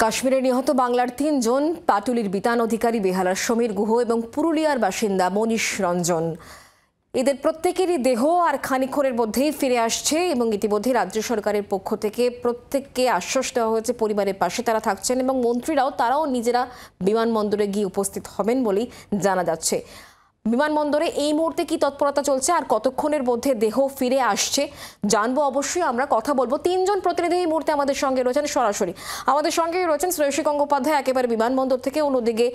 কাশ্মীরে নিহত বাংলার ৩ জন পাটুলির বিতান অধিকারী, বেহালার সমীর গুহ এবং পুরুলিয়ার বাসিন্দা মনীষ রঞ্জন। এদের প্রত্যেকেরই দেহ আর খানিকক্ষণের মধ্যেই ফিরে আসছে এবং ইতিমধ্যে রাজ্য সরকারের পক্ষ থেকে প্রত্যেককে আশ্বাস দেওয়া হয়েছে পরিবারের পাশে তারা থাকছেন এবং মন্ত্রীরাও নিজেরা বিমানবন্দরে গিয়ে উপস্থিত হবেন বলেই জানা যাচ্ছে। বিমানবন্দরে এই মুহূর্তে কি তৎপরতা চলছে আর কতক্ষণের মধ্যে দেহ ফিরে আসছে জানবো। অবশ্যই আমরা কথা বলবো। ৩ জন প্রতিনিধি এই মুহূর্তে আমাদের সঙ্গে রয়েছেন সরাসরি। আমাদের সঙ্গে রয়েছেন শ্রেয়সী গঙ্গোপাধ্যায় একেবারে বিমানবন্দর থেকে, অন্যদিকে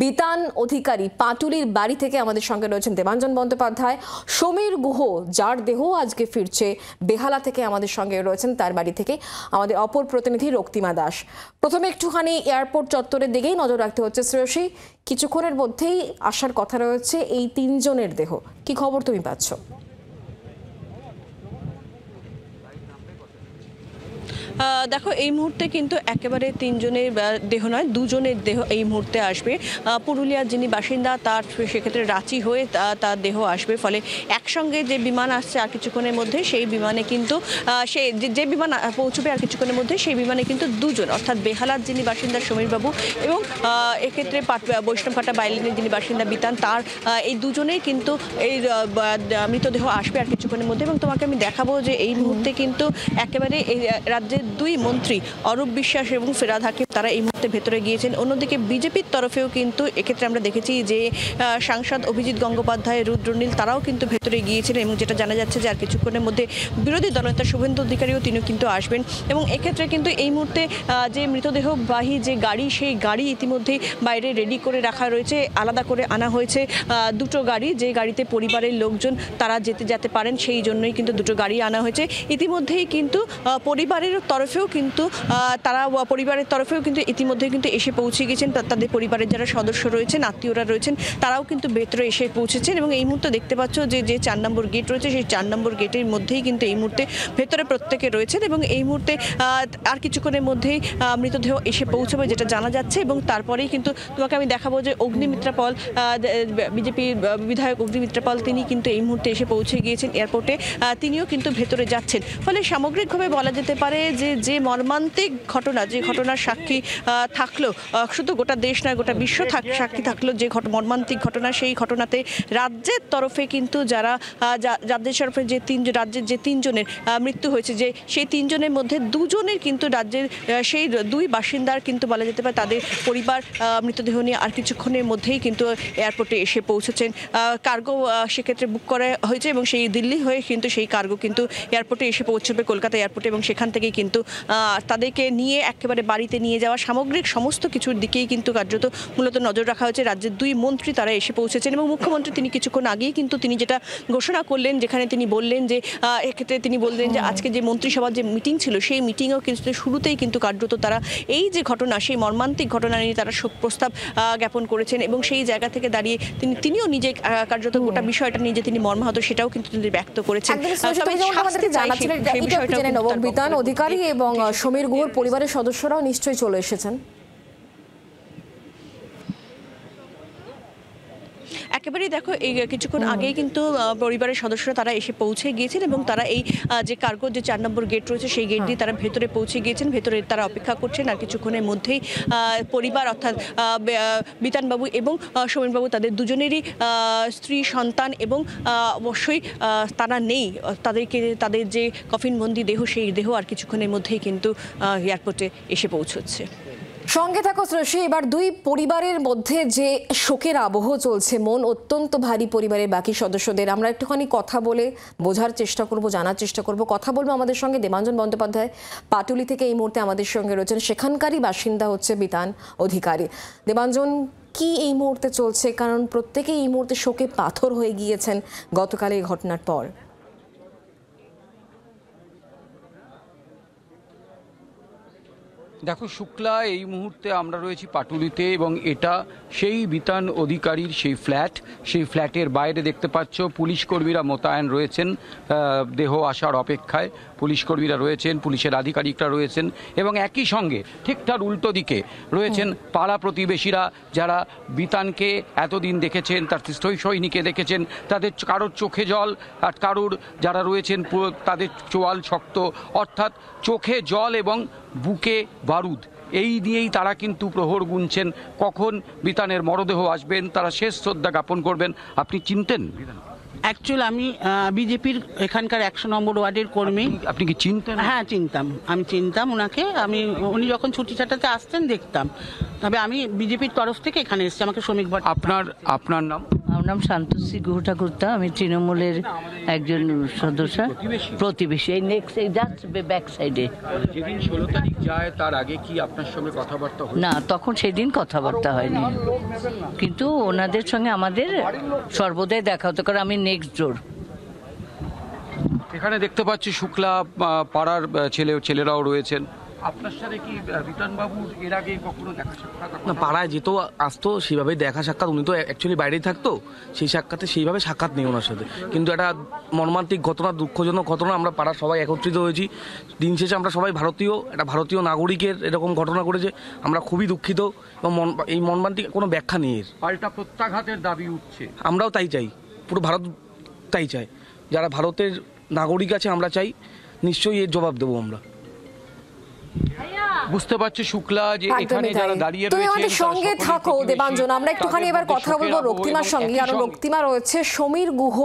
বিতান অধিকারী পাটুলির বাড়ি থেকে আমাদের সঙ্গে রয়েছেন দেবাঞ্জন বন্দ্যোপাধ্যায়। সমীর গুহ, যার দেহ আজকে ফিরছে বেহালা থেকে, আমাদের সঙ্গে রয়েছেন তার বাড়ি থেকে আমাদের অপর প্রতিনিধি রক্তিমা দাস। প্রথমে একটুখানি এয়ারপোর্ট চত্বরের দিকেই নজর রাখতে হচ্ছে শ্রেয়সী, কিছুক্ষণের মধ্যেই আসার কথা রয়েছে এই ৩ জনের দেহ। কি খবর তুমি পাচ্ছ? দেখো, এই মুহূর্তে কিন্তু একেবারে ৩ জনের দেহ নয়, 2 জনের দেহ এই মুহূর্তে আসবে। পুরুলিয়ার যিনি বাসিন্দা তার সেক্ষেত্রে রাঁচি হয়ে তার দেহ আসবে। ফলে একসঙ্গে যে বিমান আসছে আর কিছুক্ষণের মধ্যে সেই বিমানে কিন্তু যে বিমান পৌঁছবে আর কিছুক্ষণের মধ্যে সেই বিমানে কিন্তু 2 জন, অর্থাৎ বেহালার যিনি বাসিন্দা সমীরবাবু এবং এক্ষেত্রে বৈষ্ণবঘাটা বাইলিনের যিনি বাসিন্দা বিতান, তার এই 2 জনেই কিন্তু এই মৃতদেহ আসবে আর কিছুক্ষণের মধ্যে। এবং তোমাকে আমি দেখাবো যে এই মুহূর্তে কিন্তু একেবারে এই রাজ্যের 2 মন্ত্রী অরূপ বিশ্বাস এবং ফিরহাদ হাকিম তারা এই মুহূর্তে ভেতরে গিয়েছেন। অন্যদিকে বিজেপির তরফেও কিন্তু এক্ষেত্রে আমরা দেখেছি যে সাংসদ অভিজিৎ গঙ্গোপাধ্যায়, রুদ্রনীল তারাও কিন্তু ভেতরে গিয়েছিলেন এবং যেটা জানা যাচ্ছে যে আর কিছুক্ষণের মধ্যে বিরোধী দলনেতা শুভেন্দু অধিকারীও তিনিও কিন্তু আসবেন। এবং এক্ষেত্রে কিন্তু এই মুহূর্তে যে মৃতদেহবাহী যে গাড়ি, সেই গাড়ি ইতিমধ্যেই বাইরে রেডি করে রাখা রয়েছে। আলাদা করে আনা হয়েছে 2টো গাড়ি, যে গাড়িতে পরিবারের লোকজন তারা যেতে পারেন, সেই জন্যই কিন্তু 2টো গাড়ি আনা হয়েছে। ইতিমধ্যেই কিন্তু পরিবারের তরফেও কিন্তু ইতিমধ্যে কিন্তু এসে পৌঁছে গেছেন। তাদের পরিবারের যারা সদস্য রয়েছেন, আত্মীয়রা রয়েছেন, তারাও কিন্তু ভেতরে এসে পৌঁছেছেন। এবং এই মুহূর্তে দেখতে পাচ্ছ যে 4 নম্বর গেট রয়েছে, সেই 4 নম্বর গেটের মধ্যেই কিন্তু এই মুহূর্তে ভেতরে প্রত্যেকে রয়েছেন। এবং এই মুহূর্তে আর কিছুক্ষণের মধ্যেই মৃতদেহ এসে পৌঁছবে যেটা জানা যাচ্ছে। এবং তারপরেই কিন্তু তোমাকে আমি দেখাবো যে অগ্নিমিত্রা পল, বিজেপির বিধায়ক অগ্নিমিত্রা পল, তিনি কিন্তু এই মুহূর্তে এসে পৌঁছে গিয়েছেন এয়ারপোর্টে। তিনিও কিন্তু ভেতরে যাচ্ছেন। ফলে সামগ্রিকভাবে বলা যেতে পারে যে মর্মান্তিক ঘটনা, যে ঘটনার সাক্ষী থাকলো শুধু গোটা দেশ নয়, গোটা বিশ্ব সাক্ষী থাকলো যে মর্মান্তিক ঘটনা, সেই ঘটনাতে রাজ্যের তরফে কিন্তু রাজ্যের তরফে রাজ্যের যে 3 জনের মৃত্যু হয়েছে, যে সেই 3 জনের মধ্যে 2 জনের কিন্তু রাজ্যের সেই 2 বাসিন্দার কিন্তু বলা যেতে পারে তাদের পরিবার মৃতদেহ নিয়ে আর কিছুক্ষণের মধ্যেই কিন্তু এয়ারপোর্টে এসে পৌঁছেছেন। কার্গো সেক্ষেত্রে বুক করা হয়েছে এবং সেই দিল্লি হয়ে কিন্তু সেই কার্গো কিন্তু এয়ারপোর্টে এসে পৌঁছবে কলকাতা এয়ারপোর্টে। এবং সেখান থেকেই কিন্তু তাদেরকে নিয়ে একেবারে বাড়িতে নিয়ে যাওয়া, সামগ্রিক সমস্ত কিছুর দিকেই কিন্তু কার্যত মূলত নজর রাখা হয়েছে। রাজ্যের 2 মন্ত্রী তারা এসে পৌঁছেছেন এবং মুখ্যমন্ত্রী তিনি কিছুক্ষণ আগেই কিন্তু তিনি যেটা ঘোষণা করলেন, যেখানে তিনি বললেন যে এক্ষেত্রে তিনি বললেন যে আজকে যে মন্ত্রিসভার যে মিটিং ছিল, সেই মিটিংয়েও কিন্তু শুরুতেই কিন্তু কার্যত তারা এই যে ঘটনা, সেই মর্মান্তিক ঘটনা নিয়ে তারা শোক প্রস্তাব জ্ঞাপন করেছেন। এবং সেই জায়গা থেকে দাঁড়িয়ে তিনিও নিজে কার্যত গোটা বিষয়টা নিয়ে যে তিনি মর্মাহত সেটাও কিন্তু তিনি ব্যক্ত করেছেন। বিতান অধিকারী এবং সমীর গুহর পরিবারের সদস্যরাও নিশ্চয়ই চলে এসেছেন। একেবারেই দেখো, এই কিছুক্ষণ আগেই কিন্তু পরিবারের সদস্যরা তারা এসে পৌঁছে গিয়েছেন এবং তারা এই যে কার্গোর যে 4 নম্বর গেট রয়েছে সেই গেট দিয়ে তারা ভেতরে পৌঁছে গিয়েছেন। ভেতরে তারা অপেক্ষা করছেন। আর কিছুক্ষণের মধ্যেই পরিবার, অর্থাৎ বিতানবাবু এবং সমীরবাবু, তাদের 2 জনেরই স্ত্রী, সন্তান এবং অবশ্যই তারা নেই, তাদের যে কফিনবন্দি দেহ, সেই দেহ আর কিছুক্ষণের মধ্যেই কিন্তু এয়ারপোর্টে এসে পৌঁছচ্ছে। সঙ্গে থাকো শ্রেয়সী। এবার 2 পরিবারের মধ্যে যে শোকের আবহ চলছে, মন অত্যন্ত ভারী পরিবারের বাকি সদস্যদের। আমরা একটুখানি কথা বলে বোঝার চেষ্টা করব, জানার চেষ্টা করব। কথা বলবো আমাদের সঙ্গে দেবাঞ্জন বন্দ্যোপাধ্যায় পাটুলি থেকে এই মুহূর্তে আমাদের সঙ্গে রয়েছেন। সেখানকারই বাসিন্দা হচ্ছে বিতান অধিকারী। দেবাঞ্জন, কি এই মুহূর্তে চলছে? কারণ প্রত্যেকেই এই মুহূর্তে শোকে পাথর হয়ে গিয়েছেন গতকাল এই ঘটনার পর। দেখো শুক্লা, এই মুহূর্তে আমরা রয়েছি পাটুলিতে এবং এটা সেই বিতান অধিকারীর সেই ফ্ল্যাটের বাইরে দেখতে পাচ্ছ পুলিশ কর্মীরা মোতায়েন রয়েছেন, দেহ আসার অপেক্ষায় পুলিশ কর্মীরা রয়েছেন, পুলিশের আধিকারিকরা রয়েছেন এবং একই সঙ্গে ঠিক তার উল্টো দিকে রয়েছেন পাড়া প্রতিবেশীরা, যারা বিতানকে এতদিন দেখেছেন, তার সৈনিকে দেখেছেন। তাদের কারোর চোখে জল আর কারোর যারা রয়েছেন তাদের চোয়াল শক্ত, অর্থাৎ চোখে জল এবং বুকে বারুদ। এই নিয়েই তারা কিন্তু প্রহর গুনছেন কখন বিতানের মরদেহ আসবেন, তারা শেষ শ্রদ্ধা জ্ঞাপন করবেন। আপনি চিনতেন? অ্যাকচুয়ালি আমি বিজেপির এখানকার 100 নম্বর ওয়ার্ডের কর্মী। আপনি কি চিনতেন? হ্যাঁ চিনতাম, আমি চিনতাম ওনাকে। উনি যখন ছুটি ছাটাতে আসতেন দেখতাম। তবে আমি বিজেপির তরফ থেকে এখানে এসেছি, আমাকে শ্রমিক ভট্ট। আপনার নাম? আমার নাম শান্তশ্রী গুহ ঠাকুরতা, আমি তৃণমূলের একজন সদস্য, প্রতিবেশী। এই নেক্সট, এই জাস্ট ব্যাক সাইডে। যেদিন 16 তারিখ যায় তার আগে কি আপনার সঙ্গে কথাবার্তা হয়েছে? না, তখন সেদিন কথাবার্তা হয়নি, কিন্তু ওনাদের সঙ্গে আমাদের সর্বদাই দেখা হতো, কারণ আমি নেক্সট ডোর। এখানে দেখতে পাচ্ছি শুক্লা পাড়ার ছেলেরাও রয়েছেন। আপনার সাথে কি বিতানবাবুর এর আগে কখনো দেখা সাক্ষাৎ? না, পাড়ায় যেত আসতো সেভাবে দেখা সাক্ষাৎ, উনি তো অ্যাকচুয়ালি বাইরেই থাকতো, সেই সাক্ষাতে সেইভাবে সাক্ষাৎ নেই ওনার সাথে। কিন্তু একটা মর্মান্তিক ঘটনা, দুঃখজনক ঘটনা, আমরা পাড়ার সবাই একত্রিত হয়েছি। দিন শেষে আমরা সবাই ভারতীয় নাগরিকের এরকম ঘটনা ঘটেছে, আমরা খুবই দুঃখিত এবং এই মর্মান্তিক কোনো ব্যাখ্যা নেই। পাল্টা প্রত্যাঘাতের দাবি উঠছে। আমরাও তাই চাই, পুরো ভারত তাই চাই, যারা ভারতের নাগরিক আছে আমরা চাই নিশ্চয়ই এর জবাব দেবো আমরা। বুঝতে পারছি শুক্লা যে এখানে যারা দাঁড়িয়ে তুমি রয়েছে আমাদের সঙ্গে থাকো দেবাঞ্জন। আমরা একটুখানি এবার কথা বলবো রক্তিমার সঙ্গে, কারণ রক্তিমা রয়েছে। সমীর গুহ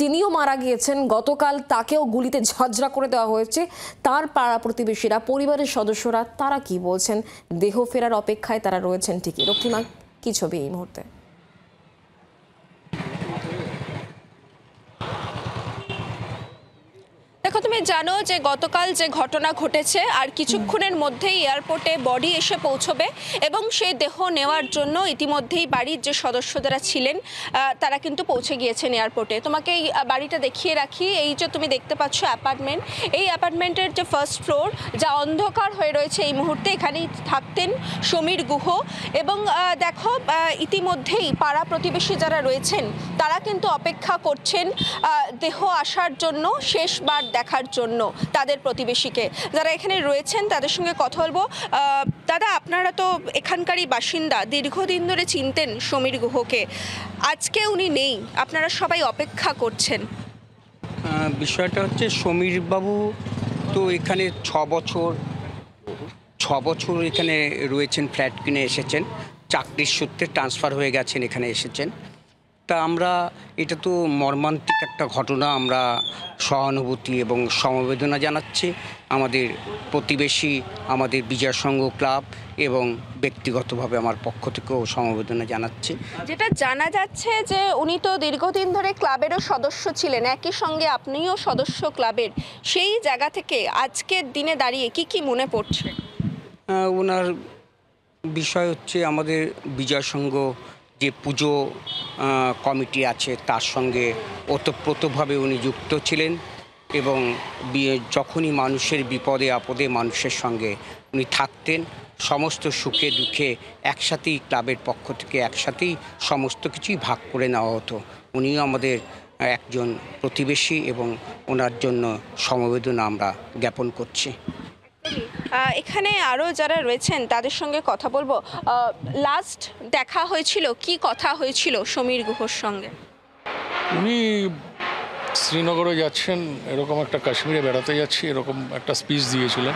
তিনিও মারা গিয়েছেন গতকাল, তাকেও গুলিতে ঝাঁঝরা করে দেওয়া হয়েছে। তার পাড়া প্রতিবেশীরা, পরিবারের সদস্যরা, তারা কি বলছেন? দেহ ফেরার অপেক্ষায় তারা রয়েছেন ঠিকই। রক্তিমা, কি ছবি এই মুহূর্তে? দেখো, তুমি জানো যে গতকাল যে ঘটনা ঘটেছে আর কিছুক্ষণের মধ্যেই এয়ারপোর্টে বডি এসে পৌঁছবে এবং সেই দেহ নেওয়ার জন্য ইতিমধ্যেই বাড়ির যে সদস্যরা ছিলেন তারা কিন্তু পৌঁছে গিয়েছেন এয়ারপোর্টে। তোমাকে এই বাড়িটা দেখিয়ে রাখি। এই যে তুমি দেখতে পাচ্ছ অ্যাপার্টমেন্ট, এই অ্যাপার্টমেন্টের যে ফার্স্ট ফ্লোর, যা অন্ধকার হয়ে রয়েছে এই মুহূর্তে, এখানেই থাকতেন সমীর গুহ। এবং দেখো, ইতিমধ্যেই পাড়া প্রতিবেশী যারা রয়েছেন তারা কিন্তু অপেক্ষা করছেন দেহ আসার জন্য, শেষবার দেখার জন্য তাদের প্রতিবেশীকে। যারা এখানে রয়েছেন তাদের সঙ্গে কথা বলবো। দাদা, আপনারা তো এখানকারই বাসিন্দা, দীর্ঘদিন ধরে চিনতেন সমীর গুহকে, আজকে উনি নেই, আপনারা সবাই অপেক্ষা করছেন। বিষয়টা হচ্ছে সমীরবাবু তো এখানে 6 বছর এখানে রয়েছেন, ফ্ল্যাট কিনে এসেছেন, চাকরির সূত্রে ট্রান্সফার হয়ে গেছেন, এখানে এসেছেন। তা আমরা, এটা তো মর্মান্তিক একটা ঘটনা, আমরা সহানুভূতি এবং সমবেদনা জানাচ্ছি আমাদের প্রতিবেশী, আমাদের বিজয় সংঘ ক্লাব এবং ব্যক্তিগতভাবে আমার পক্ষ থেকেও সমবেদনা জানাচ্ছি। যেটা জানা যাচ্ছে যে উনি তো দীর্ঘদিন ধরে ক্লাবেরও সদস্য ছিলেন, একই সঙ্গে আপনিও সদস্য ক্লাবের, সেই জায়গা থেকে আজকের দিনে দাঁড়িয়ে কি মনে পড়ছে? ওনার বিষয় হচ্ছে আমাদের বিজয় সংঘ যে পুজো কমিটি আছে তার সঙ্গে ওতপ্রোতভাবে উনি যুক্ত ছিলেন এবং যখনই মানুষের বিপদে আপদে মানুষের সঙ্গে উনি থাকতেন, সমস্ত সুখে দুঃখে একসাথেই ক্লাবের পক্ষ থেকে একসাথেই সমস্ত কিছুই ভাগ করে নেওয়া হতো। উনিও আমাদের একজন প্রতিবেশী এবং ওনার জন্য সমবেদনা আমরা জ্ঞাপন করছি। এখানে আরও যারা রয়েছেন তাদের সঙ্গে কথা বলবো। লাস্ট দেখা হয়েছিল, কি কথা হয়েছিল সমীর গুহর সঙ্গে? উনি শ্রীনগরে যাচ্ছেন, এরকম একটা কাশ্মীরে বেড়াতে যাচ্ছি এরকম একটা স্পিচ দিয়েছিলেন,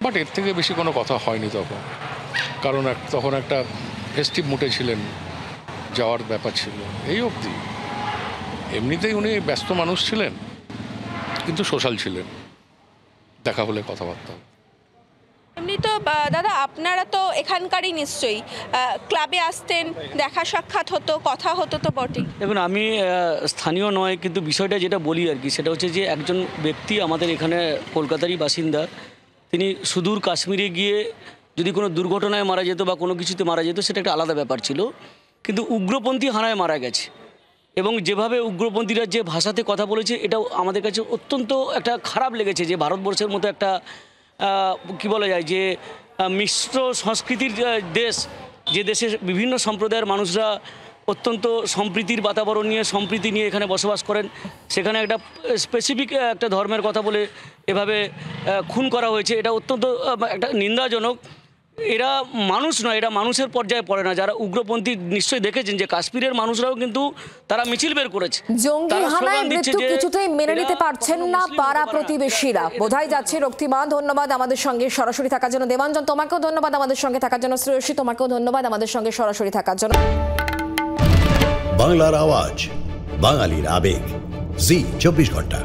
বাট এর থেকে বেশি কোনো কথা হয়নি তখন, কারণ তখন একটা ফেস্টিভ মুডে ছিলেন, যাওয়ার ব্যাপার ছিল, এই অবধি। এমনিতেই উনি ব্যস্ত মানুষ ছিলেন, কিন্তু সোশ্যাল ছিলেন, দেখা হলে কথাবার্তা। এমনি তো দাদা, আপনারা তো এখানকারই নিশ্চয়ই, ক্লাবে আসতেন, দেখা সাক্ষাৎ হতো, কথা হতো তো বটেই। দেখুন, আমি স্থানীয় নয়, কিন্তু বিষয়টা যেটা বলি আর কি, সেটা হচ্ছে যে একজন ব্যক্তি আমাদের এখানে কলকাতারই বাসিন্দা, তিনি সুদূর কাশ্মীরে গিয়ে যদি কোনো দুর্ঘটনায় মারা যেত বা কোনো কিছুতে মারা যেত, সেটা একটা আলাদা ব্যাপার ছিল, কিন্তু উগ্রপন্থী হানায় মারা গেছে। এবং যেভাবে উগ্রপন্থীরা যে ভাষাতে কথা বলেছে, এটাও আমাদের কাছে অত্যন্ত একটা খারাপ লেগেছে, যে ভারতবর্ষের মতো একটা কি বলা যায় যে মিশ্র সংস্কৃতির দেশ, যে দেশে বিভিন্ন সম্প্রদায়ের মানুষরা অত্যন্ত সম্প্রীতির বাতাবরণ নিয়ে, সম্প্রীতি নিয়ে এখানে বসবাস করেন, সেখানে একটা স্পেসিফিক একটা ধর্মের কথা বলে এভাবে খুন করা হয়েছে, এটা অত্যন্ত একটা নিন্দাজনক। এরা মানুষ নয়, এরা মানুষের পর্যায়ে পড়ে না। যারা উগ্রপন্থী নিশ্চয়ই দেখেছেন যে কাশ্মীরের মানুষরাও কিন্তু তারা মিছিল বের করেছে। জঙ্গি হানায় মৃত্যু কিছুতেই মেনে নিতে পারছেন না পাড়া প্রতিবেশীরা, বোঝাই যাচ্ছে। রক্তিমা, ধন্যবাদ আমাদের সঙ্গে সরাসরি থাকার জন্য। দেবাঞ্জন, তোমাকেও ধন্যবাদ আমাদের সঙ্গে থাকার জন্য। শ্রেয়সী, তোমাকেও ধন্যবাদ আমাদের সঙ্গে সরাসরি থাকার জন্য। বাংলার আওয়াজ, বাঙালির আবেগ, জি 24 ঘন্টা।